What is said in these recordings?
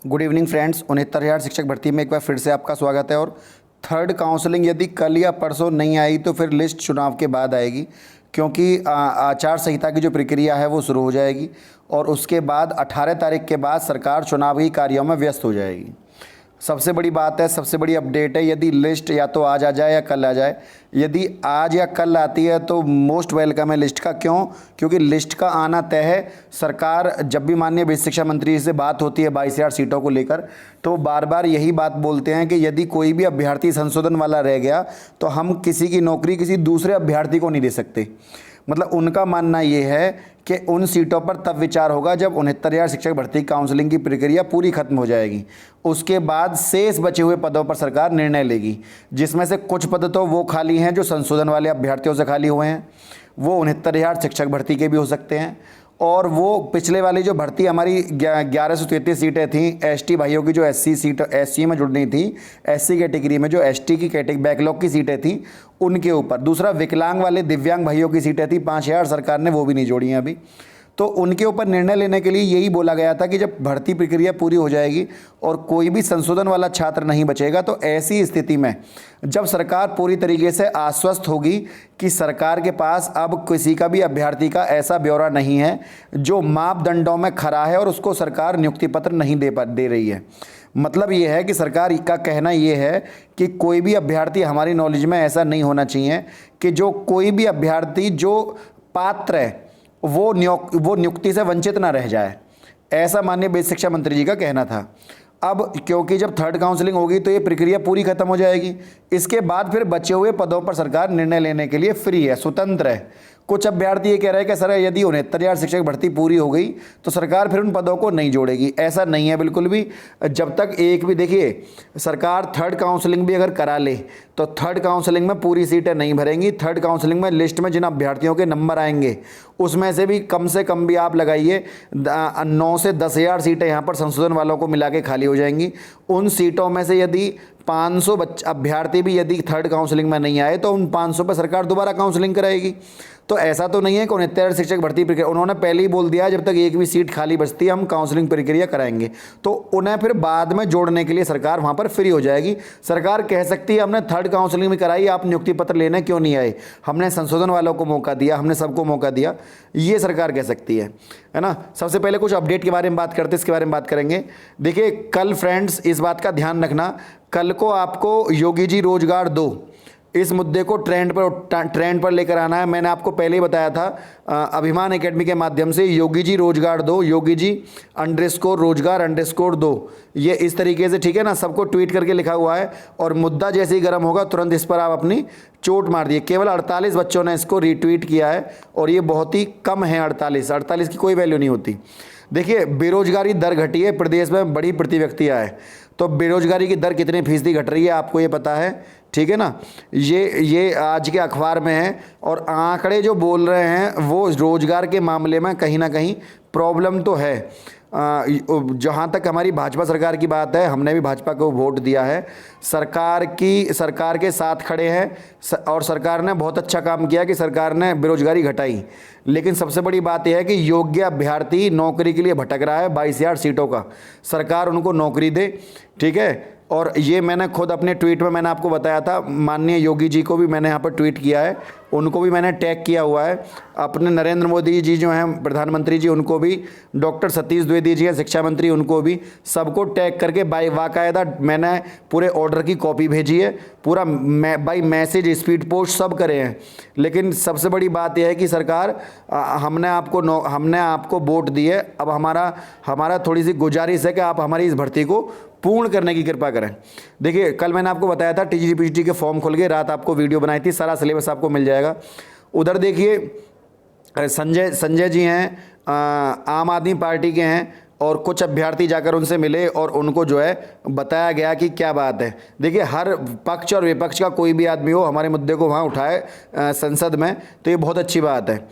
Good evening friends. 69,000 शिक्षक भर्ती में एक बार फिर से आपका स्वागत है। और थर्ड काउंसलिंग यदि कल या परसों नहीं आई तो फिर लिस्ट चुनाव के बाद आएगी, क्योंकि आचार संहिता की जो प्रक्रिया है वो शुरू हो जाएगी और उसके बाद 18 तारीख के बाद सरकार चुनावी कार्यों में व्यस्त हो जाएगी। सबसे बड़ी बात है, सबसे बड़ी अपडेट है, यदि लिस्ट या तो आज आ जाए या कल आ जाए। यदि आज या कल आती है तो मोस्ट वेलकम है लिस्ट का। क्यों? क्योंकि लिस्ट का आना तय है। सरकार जब भी माननीय वित्त शिक्षा मंत्री से बात होती है 22,000 सीटों को लेकर, तो बार बार यही बात बोलते हैं कि यदि कोई भी अभ्यर्थी संशोधन वाला रह गया तो हम किसी की नौकरी किसी दूसरे अभ्यर्थी को नहीं दे सकते। मतलब उनका मानना ये है कि उन सीटों पर तब विचार होगा जब 69,000 शिक्षक भर्ती काउंसलिंग की प्रक्रिया पूरी खत्म हो जाएगी। उसके बाद शेष बचे हुए पदों पर सरकार निर्णय लेगी, जिसमें से कुछ पद तो वो खाली हैं जो संशोधन वाले अभ्यर्थियों से खाली हुए हैं, वो 69,000 शिक्षक भर्ती के भी हो सकते हैं, और वो पिछले वाली जो भर्ती हमारी 1133 सीटें थीं एसटी भाइयों की, जो एससी सीट एससी में जुड़नी थी, एससी कैटेगरी में जो एसटी की कैटेगरी बैकलॉग की सीटें थीं उनके ऊपर। दूसरा, विकलांग वाले दिव्यांग भाइयों की सीटें थी 5,000, सरकार ने वो भी नहीं जोड़ी हैं अभी। तो उनके ऊपर निर्णय लेने के लिए यही बोला गया था कि जब भर्ती प्रक्रिया पूरी हो जाएगी और कोई भी संशोधन वाला छात्र नहीं बचेगा तो ऐसी स्थिति में जब सरकार पूरी तरीके से आश्वस्त होगी कि सरकार के पास अब किसी का भी अभ्यर्थी का ऐसा ब्यौरा नहीं है जो मापदंडों में खरा है और उसको सरकार नियुक्ति पत्र नहीं दे रही है। मतलब ये है कि सरकार का कहना ये है कि कोई भी अभ्यर्थी, हमारी नॉलेज में ऐसा नहीं होना चाहिए कि जो कोई भी अभ्यर्थी जो पात्र है वो नियुक्ति से वंचित ना रह जाए। ऐसा माननीय वित्त शिक्षा मंत्री जी का कहना था। अब क्योंकि जब थर्ड काउंसलिंग होगी तो ये प्रक्रिया पूरी खत्म हो जाएगी। इसके बाद फिर बचे हुए पदों पर सरकार निर्णय लेने के लिए फ्री है, स्वतंत्र है। कुछ अभ्यर्थी ये कह रहे हैं कि सर यदि 69,000 शिक्षक भर्ती पूरी हो गई तो सरकार फिर उन पदों को नहीं जोड़ेगी। ऐसा नहीं है बिल्कुल भी। जब तक एक भी, देखिए, सरकार थर्ड काउंसलिंग भी अगर करा ले तो थर्ड काउंसलिंग में पूरी सीटें नहीं भरेंगी। थर्ड काउंसलिंग में लिस्ट में जिन अभ्यर्थियों के नंबर आएंगे उसमें से कम भी आप लगाइए 9 से 10,000 सीटें यहाँ पर संशोधन वालों को मिला के खाली हो जाएंगी। उन सीटों में से यदि 500 अभ्यर्थी भी यदि थर्ड काउंसलिंग में नहीं आए तो उन 500 पर सरकार दोबारा काउंसलिंग कराएगी। तो ऐसा तो नहीं है कि 69,000 शिक्षक भर्ती प्रक्रिया, उन्होंने पहले ही बोल दिया जब तक एक भी सीट खाली बचती है हम काउंसलिंग प्रक्रिया कराएंगे। तो उन्हें फिर बाद में जोड़ने के लिए सरकार वहाँ पर फ्री हो जाएगी। सरकार कह सकती है हमने थर्ड काउंसलिंग में कराई, आप नियुक्ति पत्र लेने क्यों नहीं आए, हमने संशोधन वालों को मौका दिया, हमने सबको मौका दिया, ये सरकार कह सकती है ना। सबसे पहले कुछ अपडेट के बारे में बात करते हैं, इसके बारे में बात करेंगे। देखिए, कल फ्रेंड्स इस बात का ध्यान रखना, कल को आपको योगी जी रोजगार दो इस मुद्दे को ट्रेंड पर लेकर आना है। मैंने आपको पहले ही बताया था अभिमान एकेडमी के माध्यम से योगी जी रोजगार दो, योगी जी _रोजगार_2, ये इस तरीके से, ठीक है ना, सबको ट्वीट करके लिखा हुआ है। और मुद्दा जैसे ही गर्म होगा तुरंत इस पर आप अपनी चोट मार दिए। केवल 48 बच्चों ने इसको रीट्वीट किया है और ये बहुत ही कम है। 48 की कोई वैल्यू नहीं होती। देखिए, बेरोजगारी दर घटी है, प्रदेश में बड़ी प्रतिव्यक्तियाँ है, तो बेरोजगारी की दर कितनी फीसदी घट रही है आपको ये पता है, ठीक है ना। ये आज के अखबार में है और आंकड़े जो बोल रहे हैं वो रोजगार के मामले में कहीं ना कहीं प्रॉब्लम तो है। जहाँ तक हमारी भाजपा सरकार की बात है, हमने भी भाजपा को वोट दिया है, सरकार के साथ खड़े हैं और सरकार ने बहुत अच्छा काम किया कि सरकार ने बेरोजगारी घटाई। लेकिन सबसे बड़ी बात यह है कि योग्य अभ्यर्थी नौकरी के लिए भटक रहा है। 22,000 सीटों का, सरकार उनको नौकरी दे, ठीक है। और ये मैंने खुद अपने ट्वीट में मैंने आपको बताया था, माननीय योगी जी को भी मैंने यहाँ पर ट्वीट किया है, उनको भी मैंने टैग किया हुआ है। अपने नरेंद्र मोदी जी जो हैं प्रधानमंत्री जी, उनको भी, डॉक्टर सतीश द्विवेदी जी हैं शिक्षा मंत्री, उनको भी, सबको टैग करके बाकायदा मैंने पूरे ऑर्डर की कॉपी भेजी है, पूरा बाई मैसेज, स्पीड पोस्ट सब करे हैं। लेकिन सबसे बड़ी बात यह है कि सरकार, हमने आपको वोट दिए, अब हमारा थोड़ी सी गुजारिश है कि आप हमारी इस भर्ती को पूर्ण करने की कृपा करें। देखिए, कल मैंने आपको बताया था टीजीपीटी के फॉर्म खुल गए, रात आपको वीडियो बनाई थी, सारा सिलेबस आपको मिल जाएगा। उधर देखिए, संजय जी हैं, आम आदमी पार्टी के हैं, और कुछ अभ्यर्थी जाकर उनसे मिले और उनको जो है बताया गया कि क्या बात है। देखिए, हर पक्ष और विपक्ष का कोई भी आदमी हो हमारे मुद्दे को वहाँ उठाए संसद में, तो ये बहुत अच्छी बात है।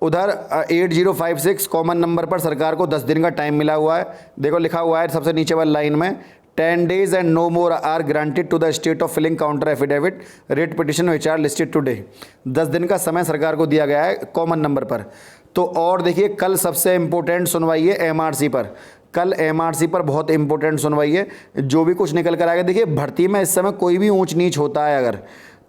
उधर 8056 कॉमन नंबर पर सरकार को 10 दिन का टाइम मिला हुआ है। देखो लिखा हुआ है सबसे नीचे वाली लाइन में, 10 days and no more are granted to the state of filling counter affidavit writ petition which are listed today। 10 दिन का समय सरकार को दिया गया है कॉमन नंबर पर। तो और देखिए, कल सबसे इम्पोर्टेंट सुनवाई है एमआरसी पर। कल एमआरसी पर बहुत इंपॉर्टेंट सुनवाई है, जो भी कुछ निकल कर आएगा। देखिए, भर्ती में इस समय कोई भी ऊंच नीच होता है अगर,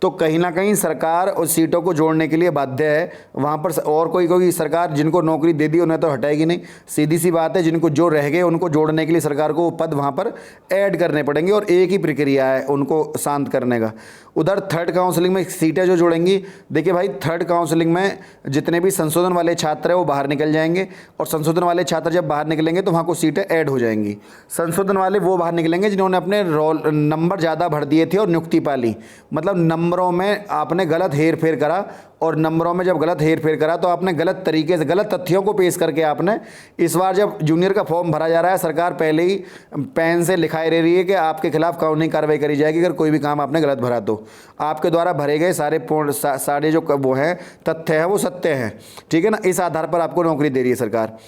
तो कहीं ना कहीं सरकार उस सीटों को जोड़ने के लिए बाध्य है वहाँ पर। और कोई सरकार जिनको नौकरी दे दी उन्हें तो हटाएगी नहीं, सीधी सी बात है। जिनको जो रह गए उनको जोड़ने के लिए सरकार को वो पद वहाँ पर ऐड करने पड़ेंगे, और एक ही प्रक्रिया है उनको शांत करने का। उधर थर्ड काउंसलिंग में सीटें जो जुड़ेंगी, देखिए भाई, थर्ड काउंसलिंग में जितने भी संशोधन वाले छात्र हैं वो बाहर निकल जाएंगे, और संशोधन वाले छात्र जब बाहर निकलेंगे तो वहाँ कुछ सीटें ऐड हो जाएंगी। संशोधन वाले वो बाहर निकलेंगे जिन्होंने अपने रोल नंबर ज़्यादा भर दिए थे और नियुक्ति पाली, मतलब नंबरों में आपने गलत हेर फेर करा, और नंबरों में जब गलत हेर फेर करा तो आपने गलत तरीके से गलत तथ्यों को पेश करके आपने, इस बार जब जूनियर का फॉर्म भरा जा रहा है, सरकार पहले ही पेन से लिखाई रह रही है कि आपके खिलाफ कानूनी कार्रवाई करी जाएगी अगर कोई भी काम आपने गलत भरा तो। आपके द्वारा भरे गए सारे जो वो हैं तथ्य हैं वो सत्य हैं, ठीक है ना, इस आधार पर आपको नौकरी दे रही है सरकार।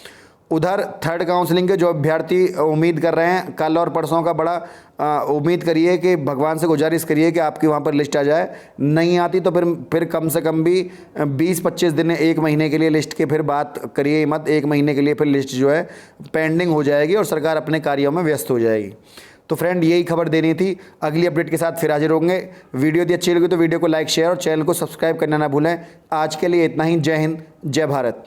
उधर थर्ड काउंसलिंग के जो अभ्यर्थी उम्मीद कर रहे हैं, कल और परसों का बड़ा उम्मीद करिए कि भगवान से गुजारिश करिए कि आपकी वहाँ पर लिस्ट आ जाए। नहीं आती तो फिर कम से कम भी 20-25 दिन, 1 महीने के लिए लिस्ट के फिर बात करिए मत। 1 महीने के लिए फिर लिस्ट जो है पेंडिंग हो जाएगी और सरकार अपने कार्यों में व्यस्त हो जाएगी। तो फ्रेंड, यही खबर देनी थी। अगली अपडेट के साथ फिर हाजिर होंगे। वीडियो यदि अच्छी लगी तो वीडियो को लाइक, शेयर और चैनल को सब्सक्राइब करना ना भूलें। आज के लिए इतना ही। जय हिंद, जय भारत।